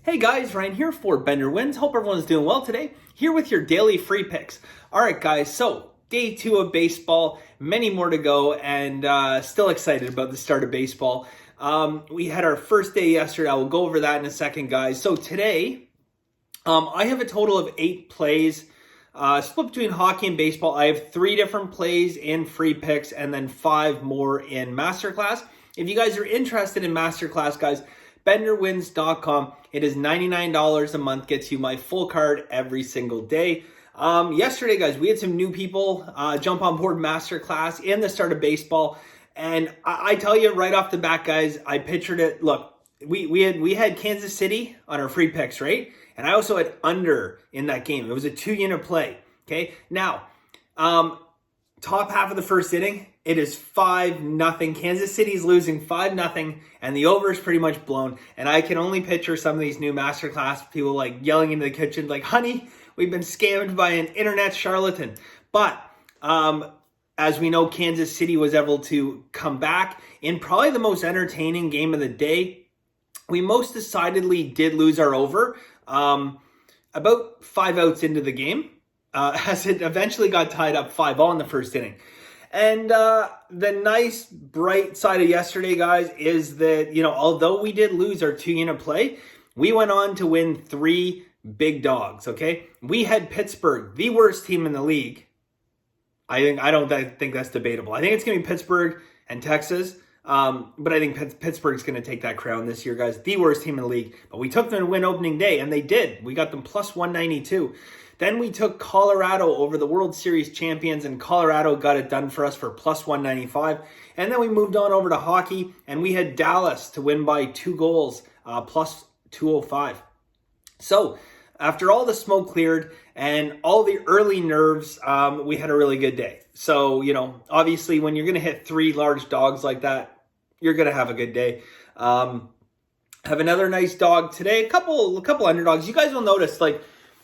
Hey guys, Ryan here for Bender Wins. Hope everyone's doing well today. Here with your daily free picks. All right, guys, so day 2 of baseball, many more to go, and still excited about the start of baseball. We had our first day yesterday. I will go over that in a second, guys. So today, I have a total of 8 plays, split between hockey and baseball. I have 3 different plays in free picks and then 5 more in Masterclass. If you guys are interested in Masterclass, guys, benderwins.com. It is $99 a month, gets you my full card every single day. Yesterday, guys, we had some new people jump on board Masterclass in the start of baseball. And I tell you right off the bat, guys, I pictured it. Look, we had Kansas City on our free picks, right? And I also had under in that game. It was a 2-unit play, okay? Now, top half of the first inning, it is 5-0. Kansas City's losing 5-0, and the over is pretty much blown. And I can only picture some of these new Masterclass people like yelling into the kitchen, like, honey, we've been scammed by an internet charlatan. But as we know, Kansas City was able to come back in probably the most entertaining game of the day. We most decidedly did lose our over about 5 outs into the game, as it eventually got tied up 5-all in the first inning. And the nice bright side of yesterday, guys, is that, although we did lose our 2-unit play, we went on to win 3 big dogs, okay? We had Pittsburgh, the worst team in the league. I don't think that's debatable. I think it's going to be Pittsburgh and Texas, but I think Pittsburgh's going to take that crown this year, guys. The worst team in the league. But we took them to win opening day, and they did. We got them plus 192. Then we took Colorado over the World Series champions, and Colorado got it done for us for plus 195. And then we moved on over to hockey, and we had Dallas to win by 2 goals, plus 205. So after all the smoke cleared and all the early nerves, we had a really good day. So, obviously when you're going to hit 3 large dogs like that, you're going to have a good day. Have another nice dog today, a couple underdogs. You guys will notice, like,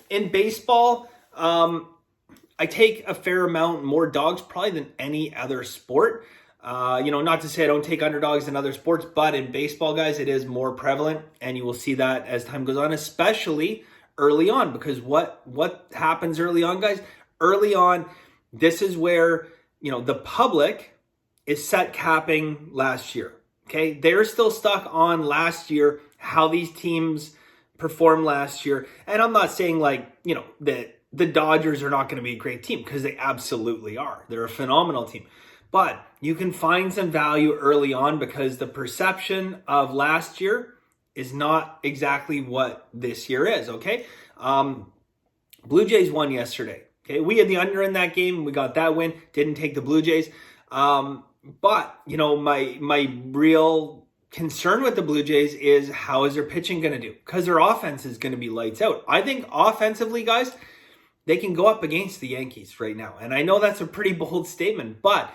in baseball, I take a fair amount more dogs probably than any other sport. Not to say I don't take underdogs in other sports, but in baseball, guys, it is more prevalent, and you will see that as time goes on, especially early on, because what happens early on, guys? Early on, this is where, the public is set capping last year, okay? They're still stuck on last year, how these teams performed last year. And I'm not saying that the Dodgers are not going to be a great team, because they absolutely are. They're a phenomenal team. But you can find some value early on because the perception of last year is not exactly what this year is, okay? Blue Jays won yesterday, okay? We had the under in that game. We got that win. Didn't take the Blue Jays. But, my real concern with the Blue Jays is how is their pitching going to do? Because their offense is going to be lights out. I think offensively, guys, they can go up against the Yankees right now. And I know that's a pretty bold statement, but,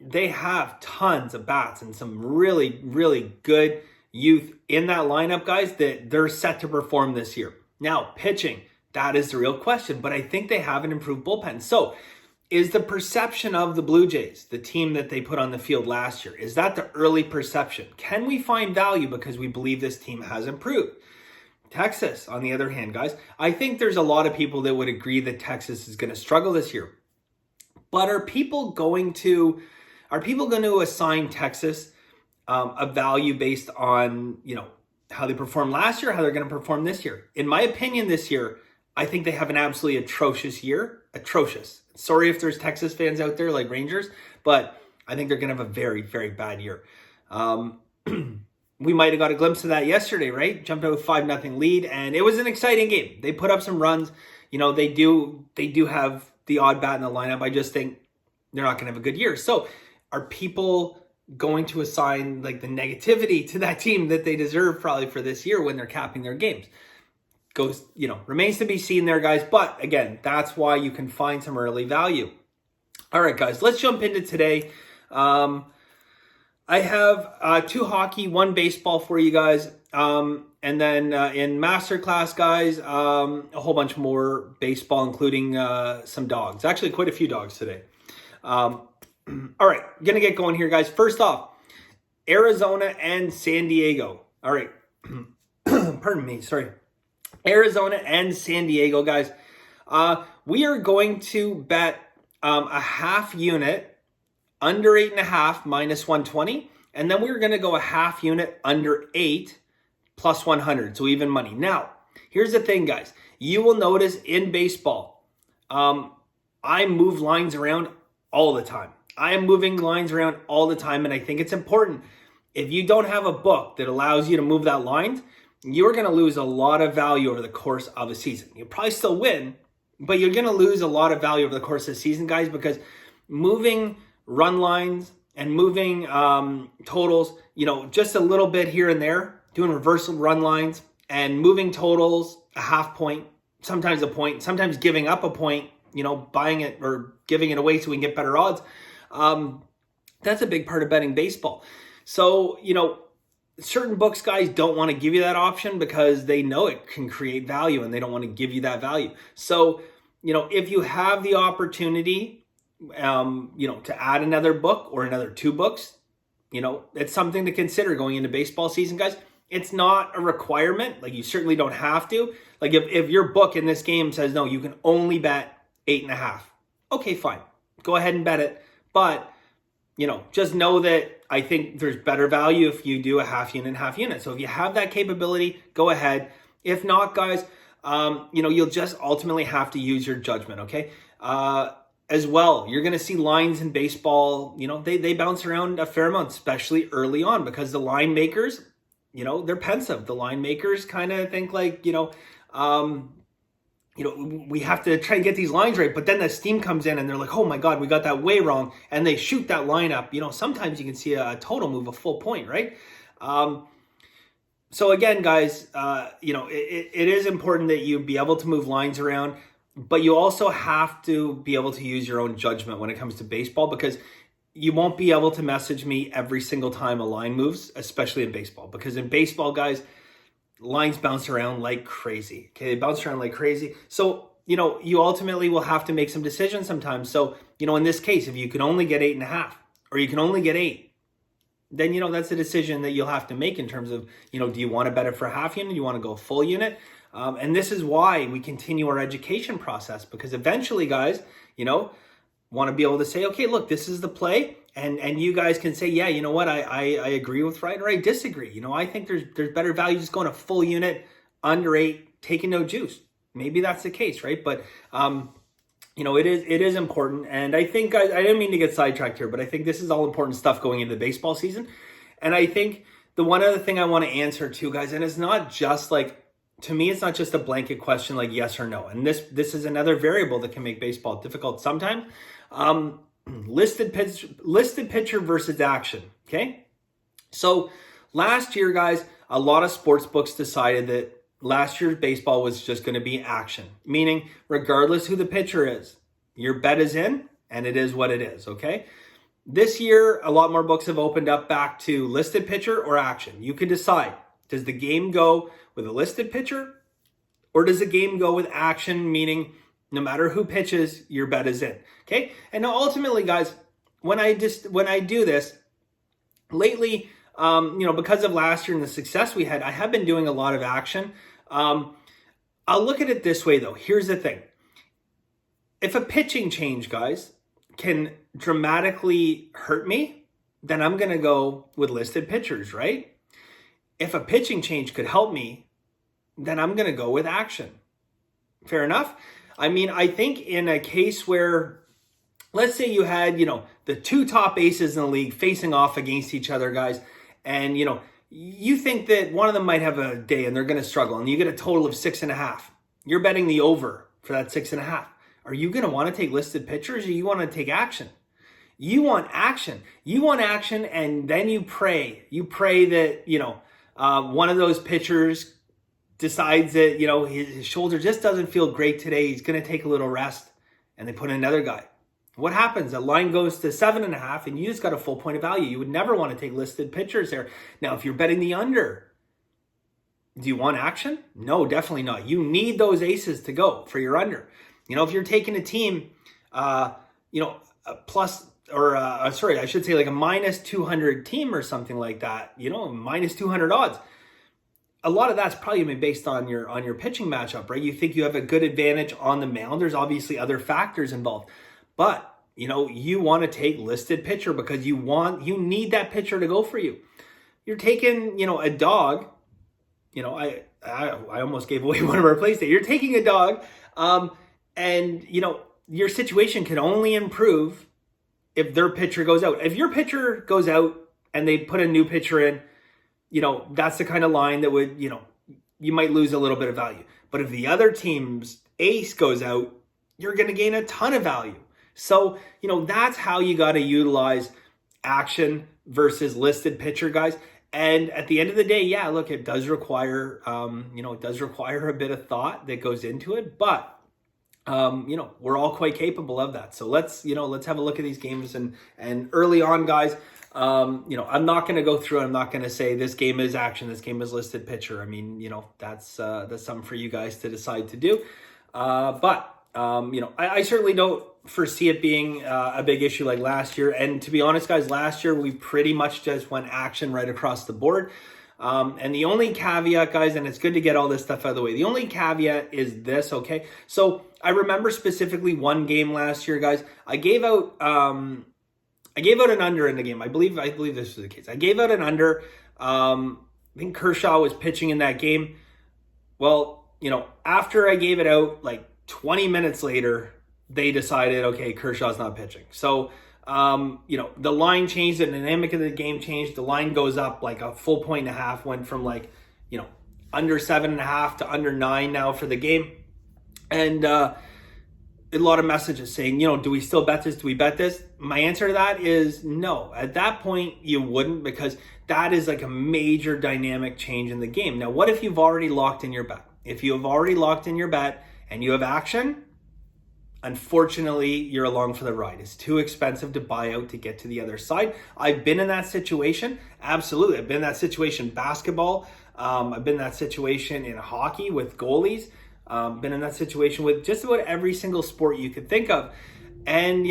they have tons of bats and some really, really good youth in that lineup, guys, that they're set to perform this year. Now, pitching, that is the real question, but I think they have an improved bullpen. So, is the perception of the Blue Jays, the team that they put on the field last year, is that the early perception? Can we find value because we believe this team has improved? Texas, on the other hand, guys, I think there's a lot of people that would agree that Texas is going to struggle this year. But are people going to assign Texas a value based on, how they performed last year, how they're going to perform this year? In my opinion, this year, I think they have an absolutely atrocious year. Atrocious. Sorry if there's Texas fans out there like Rangers, but I think they're going to have a very, very bad year. We might have got a glimpse of that yesterday, right? Jumped out with 5-0 lead, and it was an exciting game. They put up some runs. They do have the odd bat in the lineup. I just think they're not going to have a good year. So are people going to assign the negativity to that team that they deserve probably for this year when they're capping their games? Remains to be seen there, guys. But again, that's why you can find some early value. All right, guys, let's jump into today. I have 2 hockey, 1 baseball for you guys. And then in Masterclass, guys, a whole bunch more baseball, including some dogs. Actually, quite a few dogs today. All right, going to get going here, guys. First off, Arizona and San Diego. All right. Pardon Arizona and San Diego, guys. We are going to bet a half unit under 8.5 minus 120. And then we're going to go a half unit under 8 plus 100. So even money. Now, here's the thing, guys. You will notice in baseball, I move lines around all the time. I am moving lines around all the time. And I think it's important. If you don't have a book that allows you to move that line, you're going to lose a lot of value over the course of a season. You'll probably still win, but you're going to lose a lot of value over the course of the season, guys, because moving run lines and moving totals, just a little bit here and there, doing reversal run lines and moving totals a half point, sometimes a point, sometimes giving up a point, buying it or giving it away so we can get better odds. That's a big part of betting baseball. So, certain books, guys, don't want to give you that option because they know it can create value and they don't want to give you that value. So, if you have the opportunity, to add another book or another 2 books, it's something to consider going into baseball season, guys. It's not a requirement. Like, you certainly don't have to. Like, if your book in this game says, no, you can only bet 8.5. Okay, fine. Go ahead and bet it. But, just know that I think there's better value if you do a half unit. So if you have that capability, go ahead. If not, guys, you'll just ultimately have to use your judgment, okay? As well, you're going to see lines in baseball, they bounce around a fair amount, especially early on, because the line makers, they're pensive. The line makers kind of think like, we have to try and get these lines right. But then the steam comes in and they're like, oh my God, we got that way wrong. And they shoot that line up. Sometimes you can see a total move a full point, right? So again, guys, it is important that you be able to move lines around, but you also have to be able to use your own judgment when it comes to baseball, because you won't be able to message me every single time a line moves, especially in baseball. Because in baseball, guys, lines bounce around like crazy. Okay, they bounce around like crazy. So, you ultimately will have to make some decisions sometimes. So, in this case, if you can only get 8.5 or you can only get 8, then, that's a decision that you'll have to make in terms of, do you want to bet it for a half unit? Do you want to go full unit? And this is why we continue our education process, because eventually, guys, want to be able to say, okay, look, this is the play. And you guys can say, yeah, you know what, I agree with Ryan or I disagree. I think there's better value just going a full unit under 8, taking no juice. Maybe that's the case, right? But, it is important. And I think, guys, I didn't mean to get sidetracked here, but I think this is all important stuff going into the baseball season. And I think the one other thing I want to answer too, guys, and it's not just like, to me, it's not just a blanket question like yes or no. And this is another variable that can make baseball difficult sometimes. Listed pitcher versus action. Okay. So last year, guys, a lot of sports books decided that last year's baseball was just going to be action, meaning regardless who the pitcher is, your bet is in and it is what it is. Okay. This year, a lot more books have opened up back to listed pitcher or action. You can decide, does the game go with a listed pitcher or does the game go with action, meaning no matter who pitches, your bet is in. Okay. And now ultimately, guys, when I do this lately, because of last year and the success we had, I have been doing a lot of action. I'll look at it this way though. Here's the thing. If a pitching change, guys, can dramatically hurt me, then I'm going to go with listed pitchers, right? If a pitching change could help me, then I'm going to go with action. Fair enough? I mean, I think in a case where, let's say you had, the 2 top aces in the league facing off against each other, guys, and, you think that one of them might have a day and they're going to struggle, and you get a total of 6.5. You're betting the over for that 6.5. Are you going to want to take listed pitchers or you want to take action? You want action. You want action, and then you pray. You pray that, one of those pitchers decides that, his shoulder just doesn't feel great today. He's going to take a little rest, and they put in another guy. What happens? The line goes to 7.5, and you just got a full point of value. You would never want to take listed pitchers there. Now, if you're betting the under, do you want action? No, definitely not. You need those aces to go for your under. If you're taking a team, plus, or I should say like a minus 200 team or something like that, minus 200 odds. a lot of that's probably gonna be based on your pitching matchup, right? You think you have a good advantage on the mound. There's obviously other factors involved, but you want to take listed pitcher because you need that pitcher to go for you. You're taking, a dog. I almost gave away one of our plays there. You're taking a dog, and your situation can only improve if their pitcher goes out. If your pitcher goes out and they put a new pitcher in, that's the kind of line that would, you might lose a little bit of value. But if the other team's ace goes out, you're going to gain a ton of value. So, that's how you got to utilize action versus listed pitcher, guys. And at the end of the day, yeah, look, it does require, a bit of thought that goes into it, but we're all quite capable of that. So let's have a look at these games and early on, guys. I'm not going to go through. I'm not going to say this game is action, this game is listed pitcher. I mean, that's something for you guys to decide to do. But I certainly don't foresee it being a big issue like last year. And to be honest, guys, last year we pretty much just went action right across the board. And the only caveat, guys, and it's good to get all this stuff out of the way. The only caveat is this, okay? So I remember specifically one game last year, guys. I gave out an under in the game. I believe this was the case. I gave out an under. I think Kershaw was pitching in that game. Well, after I gave it out, like 20 minutes later, they decided, okay, Kershaw's not pitching. So, the line changed, the dynamic of the game changed. The line goes up like a full 1.5, went from under 7.5 to under 9 now for the game. And a lot of messages saying, do we still bet this? Do we bet this? My answer to that is no. At that point, you wouldn't, because that is like a major dynamic change in the game. Now, what if you've already locked in your bet? If you have already locked in your bet and you have action, unfortunately, you're along for the ride. It's too expensive to buy out to get to the other side. I've been in that situation. Absolutely. I've been in that situation in basketball. I've been in that situation in hockey with goalies. Been in that situation with just about every single sport you could think of. And,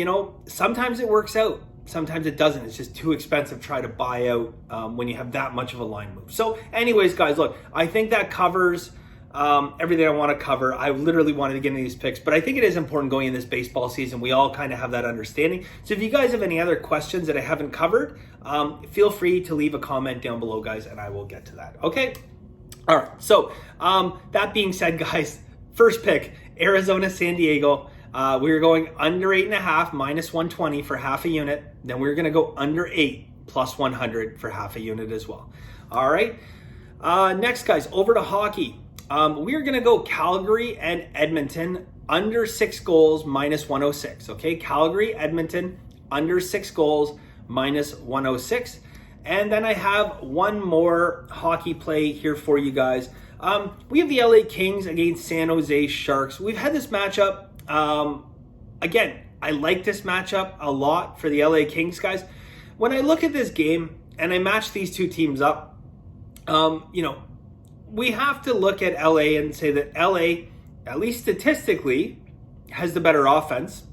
sometimes it works out. Sometimes it doesn't. It's just too expensive to try to buy out when you have that much of a line move. So anyways, guys, look, I think that covers everything I want to cover. I literally wanted to get into these picks, but I think it is important going in this baseball season. We all kind of have that understanding. So if you guys have any other questions that I haven't covered, feel free to leave a comment down below, guys, and I will get to that. Okay. All right. So that being said, guys, first pick, Arizona, San Diego. We were going under 8.5 minus 120 for half a unit. Then we were going to go under 8 plus 100 for half a unit as well. All right. Next, guys, over to hockey. We're going to go Calgary and Edmonton under 6 goals minus 106. Okay, Calgary, Edmonton under 6 goals minus 106. And then I have one more hockey play here for you guys. We have the LA Kings against San Jose Sharks. We've had this matchup. Again, I like this matchup a lot for the LA Kings, guys. When I look at this game and I match these two teams up, we have to look at LA and say that LA, at least statistically, has the better offense.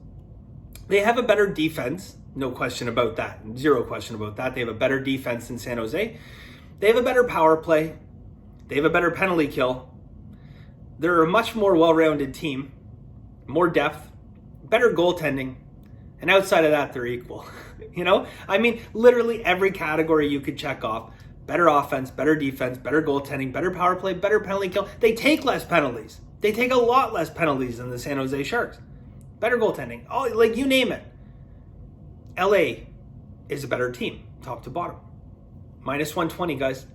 They have a better defense, no question about that, zero question about that. They have a better defense than San Jose. They have a better power play. They have a better penalty kill. They're a much more well-rounded team, more depth, better goaltending, and outside of that, they're equal. I mean, literally every category you could check off. Better offense, better defense, better goaltending, better power play, better penalty kill. They take less penalties. They take a lot less penalties than the San Jose Sharks. Better goaltending. Oh, like you name it. LA is a better team, top to bottom. Minus 120, guys.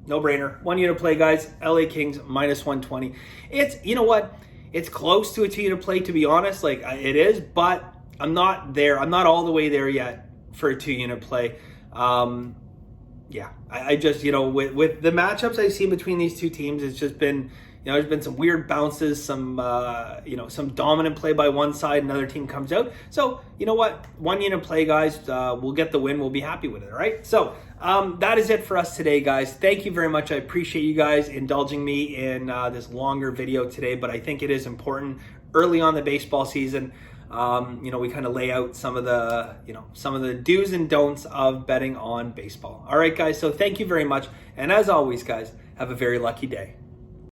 No brainer. 1 unit play, guys. LA Kings minus 120. It's, you know what? It's close to a 2 unit play, to be honest. Like it is, but I'm not there. I'm not all the way there yet for a 2 unit play. Yeah, I just, with the matchups I've seen between these two teams, it's just been, there's been some weird bounces, some dominant play by one side, another team comes out. So, you know what? 1 unit play, guys, we'll get the win. We'll be happy with it, all right? So, that is it for us today, guys. Thank you very much. I appreciate you guys indulging me in this longer video today, but I think it is important early on the baseball season. We kind of lay out some of the do's and don'ts of betting on baseball. All right, guys. So thank you very much. And as always, guys, Have a very lucky day.